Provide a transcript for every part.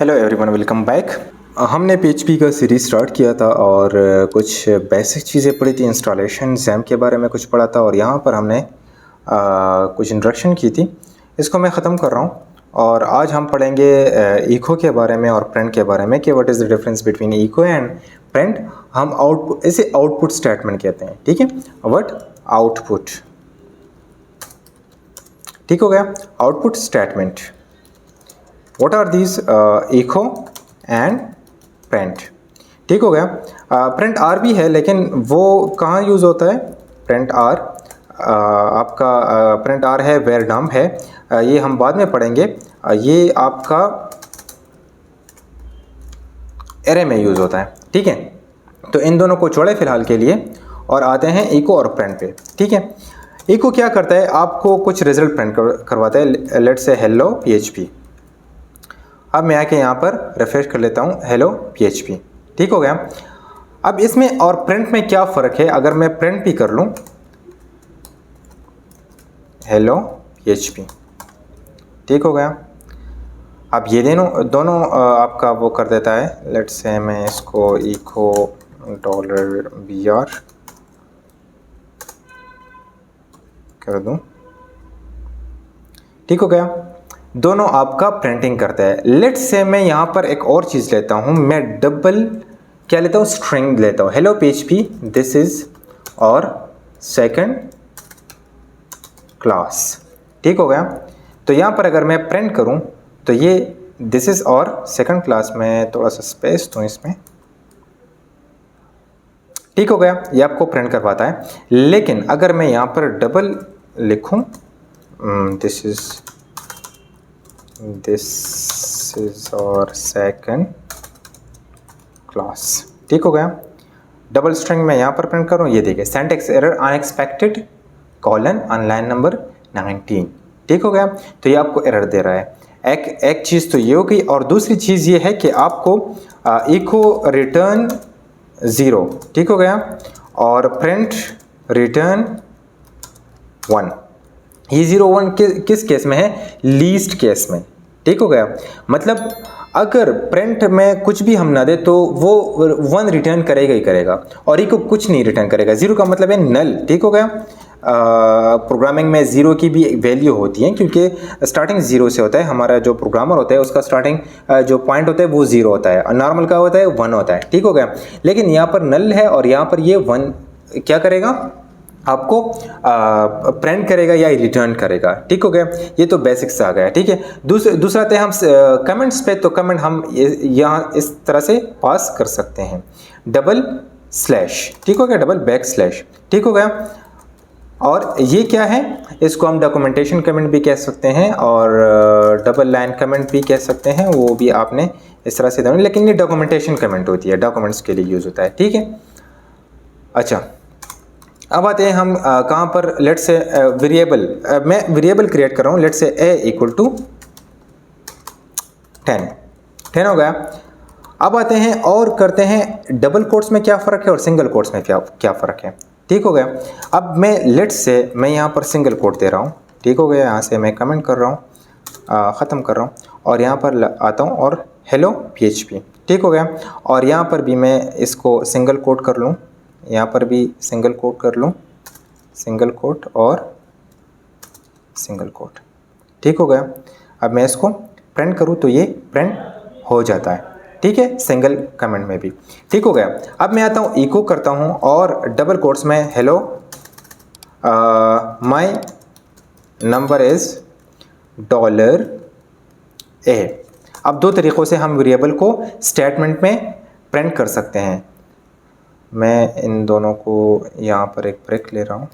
Hello everyone, welcome back. हमने PHP का series start किया था और कुछ बेसिक चीज़ें पढ़ी थी। इंस्टॉलेशन जैम के बारे में कुछ पढ़ा था और यहाँ पर हमने कुछ इंट्रोडक्शन की थी। इसको मैं ख़त्म कर रहा हूँ और आज हम पढ़ेंगे इको के बारे में और प्रिंट के बारे में कि what is the difference between echo and print. हम आउटपुट, इसे आउटपुट स्टेटमेंट कहते हैं, ठीक है। व्हाट आउटपुट, ठीक हो गया। Output statement, what are these echo and print, ठीक हो गया। प्रिंट आर भी है, लेकिन वो कहाँ यूज़ होता है? प्रिंट आर आपका प्रिंट आर है वेयर डम है, ये हम बाद में पढ़ेंगे। ये आपका एरे में यूज़ होता है, ठीक है। तो इन दोनों को छोड़े फिलहाल के लिए और आते हैं इको और प्रिंट पे, ठीक है। इको क्या करता है? आपको कुछ रिजल्ट प्रिंट करवाता है। Let's say hello PHP. अब मैं आके यहाँ पर रिफ्रेश कर लेता हूँ, हेलो पीएचपी, ठीक हो गया। अब इसमें और प्रिंट में क्या फ़र्क है? अगर मैं प्रिंट भी कर लूँ हेलो पीएचपी, ठीक हो गया। अब ये दोनों आपका वो कर देता है। लेट्स से मैं इसको इको $BR कर दूँ, ठीक हो गया। दोनों आपका प्रिंटिंग करता है। लेट्स से मैं यहाँ पर एक और चीज़ लेता हूँ, मैं डबल क्या लेता हूँ? स्ट्रिंग लेता हूँ। हेलो पीएचपी दिस इज़ और सेकंड क्लास, ठीक हो गया। तो यहाँ पर अगर मैं प्रिंट करूँ तो ये दिस इज़ और सेकंड क्लास में थोड़ा सा स्पेस दूँ इसमें, ठीक हो गया। ये आपको प्रिंट करवाता है। लेकिन अगर मैं यहाँ पर डबल लिखूँ दिस इज और सेकंड क्लास, ठीक हो गया। डबल स्ट्रिंग में यहाँ पर प्रिंट करूँ, ये देखिए syntax error unexpected colon on line number 19, ठीक हो गया। तो ये आपको एरर दे रहा है। एक चीज़ तो ये हो गई, और दूसरी चीज़ ये है कि आपको इको रिटर्न 0, ठीक हो गया, और प्रिंट रिटर्न 1। ये 0 1 किस केस में है? लीस्ट केस में, ठीक हो गया। मतलब अगर प्रिंट में कुछ भी हम ना दे तो वो 1 रिटर्न करेगा ही करेगा, और इको कुछ नहीं रिटर्न करेगा। 0 का मतलब है नल, ठीक हो गया। प्रोग्रामिंग में 0 की भी वैल्यू होती है, क्योंकि स्टार्टिंग 0 से होता है। हमारा जो प्रोग्रामर होता है उसका स्टार्टिंग जो पॉइंट होता है वो 0 होता है, और नॉर्मल का होता है 1 होता है, ठीक हो गया। लेकिन यहाँ पर नल है और यहाँ पर ये 1 क्या करेगा? आपको प्रिंट करेगा या रिटर्न करेगा, ठीक हो गया। ये तो बेसिक्स आ गया, ठीक है। दूसरा थे हम कमेंट्स पे। तो कमेंट हम यहाँ इस तरह से पास कर सकते हैं, डबल स्लैश, ठीक हो गया, डबल बैक स्लैश, ठीक हो गया। और ये क्या है? इसको हम डॉक्यूमेंटेशन कमेंट भी कह सकते हैं और डबल लाइन कमेंट भी कह सकते हैं। वो भी आपने इस तरह से देना, लेकिन ये डॉक्यूमेंटेशन कमेंट होती है, डॉक्यूमेंट्स के लिए यूज़ होता है, ठीक है। अच्छा, अब आते हैं हम कहाँ पर? लेट्स से वेरिएबल, मैं वेरिएबल क्रिएट कर रहा हूँ। Let's say a equal to 10 हो गया। अब आते हैं और करते हैं डबल कोट्स में क्या फ़र्क है और सिंगल कोट्स में क्या फ़र्क है, ठीक हो गया। अब मैं लेट्स से मैं यहाँ पर सिंगल कोट दे रहा हूँ, ठीक हो गया। यहाँ से मैं कमेंट कर रहा हूँ, ख़त्म कर रहा हूँ, और यहाँ पर आता हूँ और हेलो पीएचपी, ठीक हो गया। और यहाँ पर भी मैं इसको सिंगल कोट कर लूँ, यहाँ पर भी सिंगल कोट कर लूँ, सिंगल कोट और सिंगल कोट, ठीक हो गया। अब मैं इसको प्रिंट करूँ तो ये प्रिंट हो जाता है, ठीक है, सिंगल कमेंट में भी, ठीक हो गया। अब मैं आता हूँ इको करता हूँ और डबल कोट्स में hello my number is $A। अब दो तरीक़ों से हम वेरिएबल को स्टेटमेंट में प्रिंट कर सकते हैं। मैं इन दोनों को यहाँ पर एक ब्रेक ले रहा हूँ,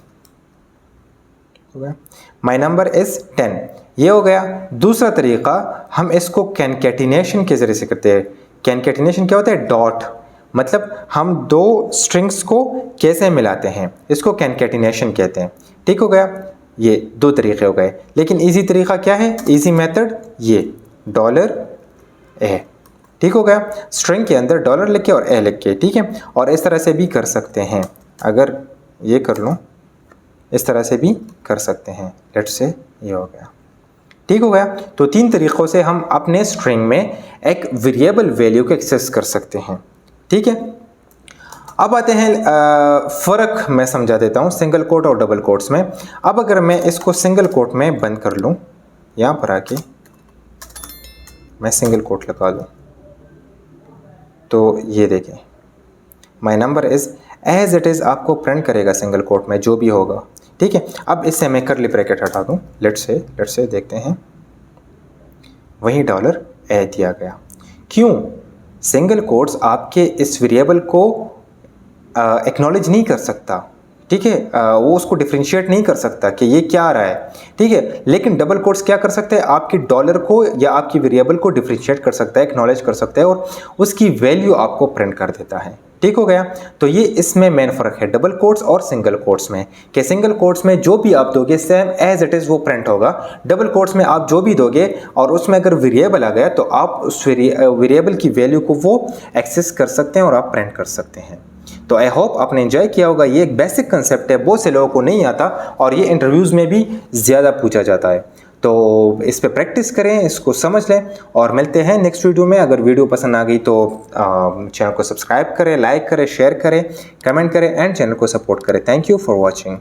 ठीक हो गया। माई नंबर इज़ 10, ये हो गया। दूसरा तरीक़ा, हम इसको कैनकेटिनेशन के ज़रिए से करते हैं। कैनकेटिनेशन क्या होता है? डॉट, मतलब हम दो स्ट्रिंग्स को कैसे मिलाते हैं, इसको कैनकेटिनेशन कहते हैं, ठीक हो गया। ये दो तरीक़े हो गए, लेकिन इजी तरीक़ा क्या है? इजी मेथड ये $A, ठीक हो गया। स्ट्रिंग के अंदर डॉलर लिख के और ए लिख के, ठीक है। और इस तरह से भी कर सकते हैं, अगर ये कर लूँ इस तरह से भी कर सकते हैं। लेट्स से ये हो गया, ठीक हो गया। तो 3 तरीक़ों से हम अपने स्ट्रिंग में एक वेरिएबल वैल्यू को एक्सेस कर सकते हैं। ठीक है, अब आते हैं फ़र्क मैं समझा देता हूँ सिंगल कोट और डबल कोट्स में। अब अगर मैं इसको सिंगल कोट में बंद कर लूँ, यहाँ पर आके मैं सिंगल कोट लगा दूँ, तो ये देखें my number is as it is आपको प्रिंट करेगा सिंगल कोट में जो भी होगा। ठीक है, अब इससे मैं करली ब्रैकेट हटा दूँ, लेट्स से देखते हैं, वही डॉलर ए दिया गया। क्यों? सिंगल कोट्स आपके इस वेरिएबल को एक्नॉलेज नहीं कर सकता। ठीक है, वो उसको डिफ्रेंशिएट नहीं कर सकता कि ये क्या आ रहा है। ठीक है, लेकिन डबल कोट्स क्या कर सकते हैं, आपके डॉलर को या आपकी वेरिएबल को डिफ्रेंशिएट कर सकता है, एक्नॉलेज कर सकता है और उसकी वैल्यू आपको प्रिंट कर देता है। ठीक हो गया। तो ये इसमें मेन फ़र्क है डबल कोट्स और सिंगल कोट्स में, कि सिंगल कोट्स में जो भी आप दोगे सेम एज इट इज़ वो प्रिंट होगा। डबल कोट्स में आप जो भी दोगे और उसमें अगर वेरिएबल आ गया तो आप उस वेरिएबल की वैल्यू को वो एक्सेस कर सकते हैं और आप प्रिंट कर सकते हैं। तो आई होप आपने एंजॉय किया होगा। ये एक बेसिक कंसेप्ट है, बहुत से लोगों को नहीं आता और ये इंटरव्यूज़ में भी ज़्यादा पूछा जाता है। तो इस पे प्रैक्टिस करें, इसको समझ लें और मिलते हैं नेक्स्ट वीडियो में। अगर वीडियो पसंद आ गई तो चैनल को सब्सक्राइब करें, लाइक करें, शेयर करें, कमेंट करें एंड चैनल को सपोर्ट करें। Thank you for watching.